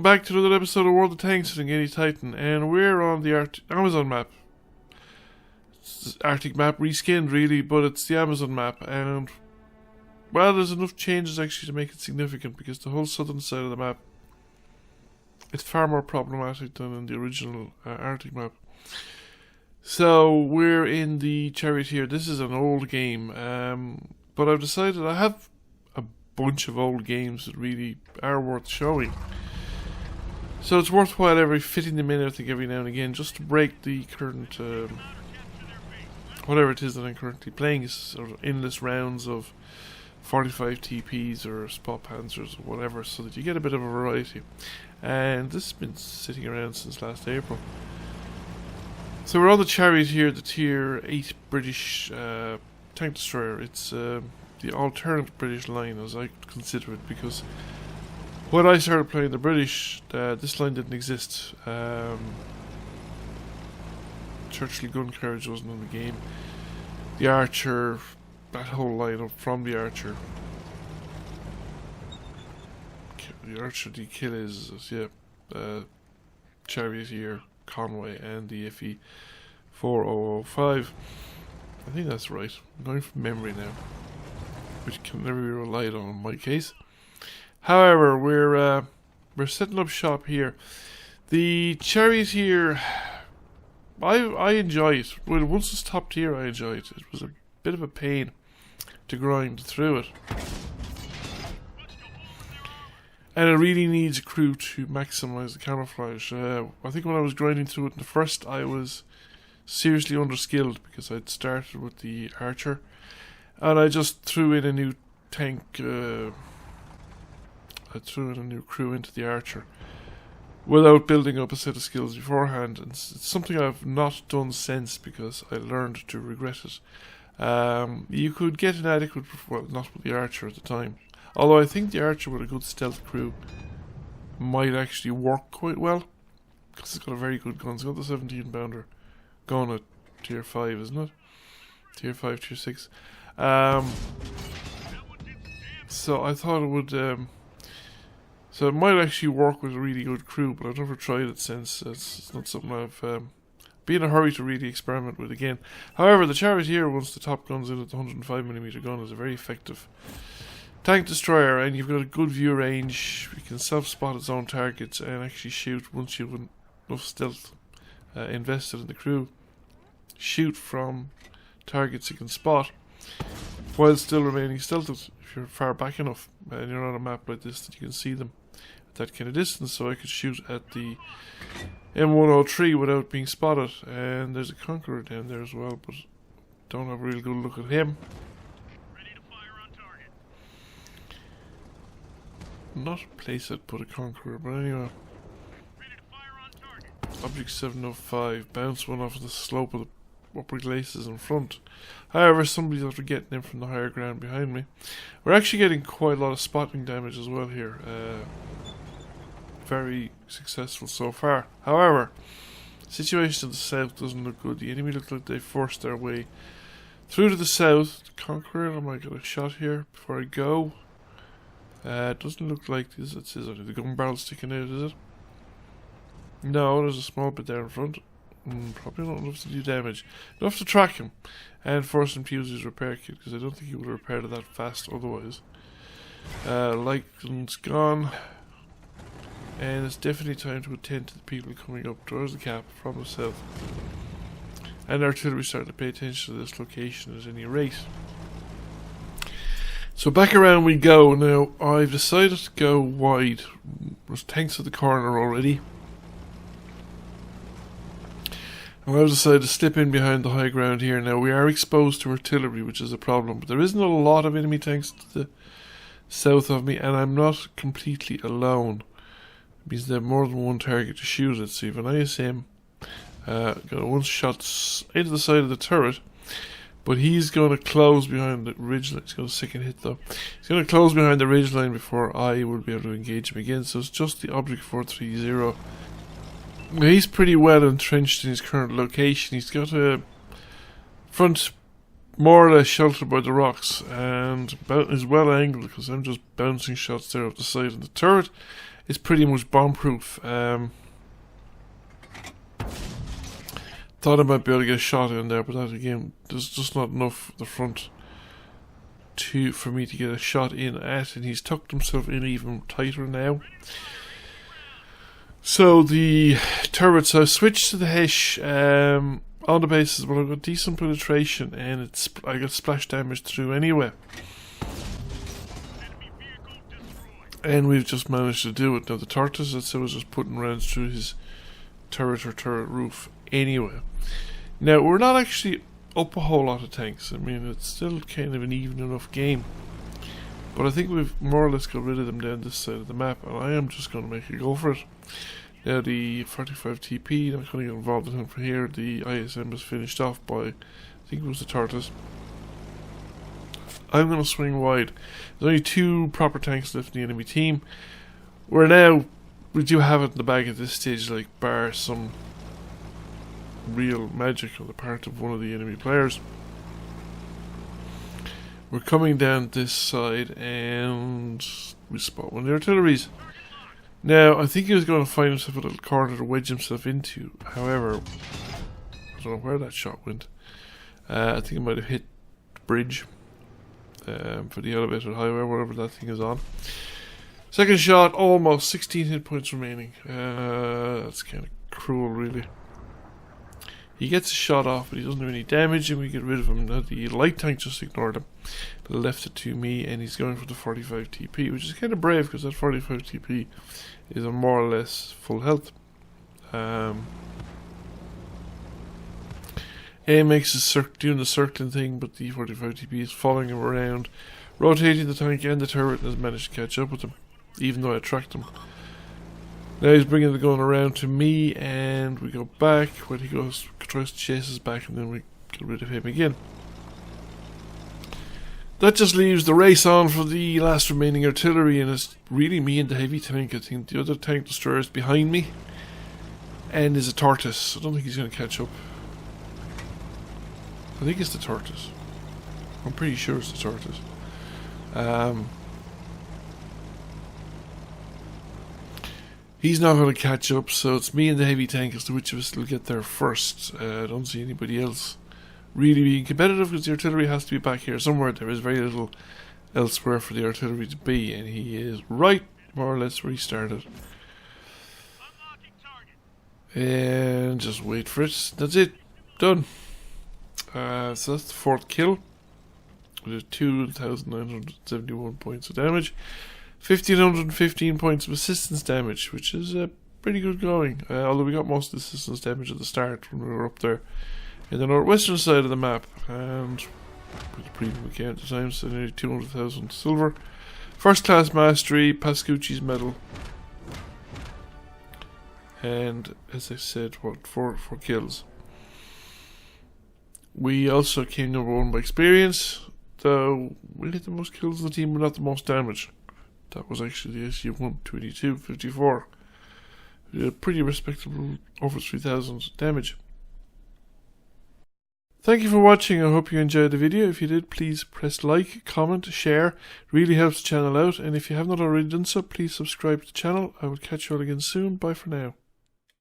back to another episode of World of Tanks and Guinea Titan, and we're on the Amazon map. It's the Arctic map reskinned, really, but it's the Amazon map, and well, there's enough changes actually to make it significant, because the whole southern side of the map, it's far more problematic than in the original Arctic map. So we're in the Charioteer. This is an old game, but I've decided I have a bunch of old games that really are worth showing. So it's worthwhile fitting them in, I think, every now and again, just to break the current, whatever it is that I'm currently playing, sort of endless rounds of 45 TPs or spot panzers or whatever, so that you get a bit of a variety. And this has been sitting around since last April. So we're on the Charioteer, the Tier 8 British tank destroyer. It's the alternate British line, as I consider it, because when I started playing the British, this line didn't exist. Churchill gun carriage wasn't in the game. The Archer, that whole line up from the Archer. The Archer, the Achilles, yeah, Charioteer, Conway, and the FE 4005. I think that's right. I'm going from memory now, which can never be relied on in my case. However, we're setting up shop here. The Charioteer, I enjoy it. Well, once it's top tier, I enjoy it. It was a bit of a pain to grind through it, and it really needs a crew to maximize the camouflage. I think when I was grinding through it in the first, I was seriously underskilled because I'd started with the Archer, and I just threw in a new tank. I threw in a new crew into the Archer without building up a set of skills beforehand, and it's something I've not done since because I learned to regret it. You could get an adequate, well, not with the Archer at the time, although I think the Archer with a good stealth crew might actually work quite well, because it's got a very good gun. It's got the 17 pounder gun at tier 5, isn't it? Tier 5, tier 6. So I thought it would, so it might actually work with a really good crew, but I've never tried it since. It's not something I've been in a hurry to really experiment with again. However, the Charioteer, once the top gun's in at the 105mm gun, is a very effective tank destroyer, and you've got a good view range. You can self-spot its own targets and actually shoot once you've enough stealth invested in the crew. Shoot from targets you can spot while still remaining stealthed if you're far back enough and you're on a map like this that you can see them at that kind of distance. So I could shoot at the M103 without being spotted, and there's a Conqueror down there as well, but don't have a real good look at him. Ready to fire on target. Not a place I'd put a Conqueror, but anyway. Ready to fire on target. Object 705, bounce one off the slope of the upper glacis in front. However, somebody's after getting in from the higher ground behind me. We're actually getting quite a lot of spotting damage as well here. Very successful so far. However, the situation to the south doesn't look good. The enemy look like they forced their way through to the south. The Conqueror, I might get a shot here before I go. It doesn't look like this. It's the gun barrel sticking out, is it? No, there's a small bit there in front. Probably not enough to do damage. Enough to track him and force him to use his repair kit, because I don't think he would have repaired it that fast otherwise. Light gun's gone, and it's definitely time to attend to the people coming up towards the cap from the south. And artillery starting to pay attention to this location at any rate. So back around we go. Now I've decided to go wide. There's tanks at the corner already. And I've decided to slip in behind the high ground here. Now we are exposed to artillery, which is a problem, but there isn't a lot of enemy tanks to the south of me, and I'm not completely alone. It means they have more than one target to shoot at. So you have an ISM, got a one shot into the side of the turret, but he's going to close behind the ridgeline. He's got a second hit though. He's going to close behind the ridgeline before I will be able to engage him again. So it's just the Object 430. Now he's pretty well entrenched in his current location. He's got a front more or less sheltered by the rocks, and is well angled because I'm just bouncing shots there off the side of the turret. is pretty much bomb-proof. Thought I might be able to get a shot in there, but that again, there's just not enough at the front for me to get a shot in at, and he's tucked himself in even tighter now. So the turrets, I switched to the Hesh on the basis, well, I've got decent penetration, and I got splash damage through anyway. And we've just managed to do it. Now the Tortoise, that's I was just putting rounds through his turret or turret roof anyway. Now we're not actually up a whole lot of tanks. I mean, it's still kind of an even enough game. But I think we've more or less got rid of them down this side of the map, and I am just going to make a go for it. Now the 45 TP, I'm not going to get involved in him for here. The ISM was finished off by, I think it was the Tortoise. I'm going to swing wide. There's only 2 proper tanks left in the enemy team. We do have it in the bag at this stage, like bar some real magic on the part of one of the enemy players. We're coming down this side and we spot one of the artilleries. Now, I think he was going to find himself a little corner to wedge himself into. However, I don't know where that shot went. I think it might have hit the bridge for the elevated highway, whatever that thing is on. Second shot, almost 16 hit points remaining. That's kind of cruel, really. He gets a shot off, but he doesn't do any damage, and we get rid of him. Now the light tank just ignored him, left it to me, and he's going for the 45 TP, which is kind of brave because that 45 TP is on more or less full health. AMX is doing the circling thing, but the 45 TP is following him around, rotating the tank and the turret, and has managed to catch up with him, even though I tracked him. Now he's bringing the gun around to me, and we go back when he tries to chase us back, and then we get rid of him again. That just leaves the race on for the last remaining artillery, and it's really me and the heavy tank. I think the other tank destroyer is behind me, and is a Tortoise. I don't think he's going to catch up. I think it's the Tortoise. I'm pretty sure it's the Tortoise. He's not going to catch up, so it's me and the heavy tank as to which of us will get there first. I don't see anybody else really being competitive because the artillery has to be back here somewhere. There is very little elsewhere for the artillery to be, and he is right more or less where he started. And just wait for it. That's it. Done. So that's the 4th kill. With 2,971 points of damage. 1,515 points of assistance damage, which is pretty good going. Although we got most of the assistance damage at the start when we were up there in the northwestern side of the map. And with the premium account at the time, so nearly 200,000 silver. First class mastery, Pascucci's medal. And as I said, what, 4 kills. We also came number 1 by experience, though we had the most kills in the team but not the most damage. That was actually the SU-1, 2254. We did a pretty respectable over 3,000 damage. Thank you for watching. I hope you enjoyed the video. If you did, please press like, comment, share. It really helps the channel out. And if you have not already done so, please subscribe to the channel. I will catch you all again soon. Bye for now.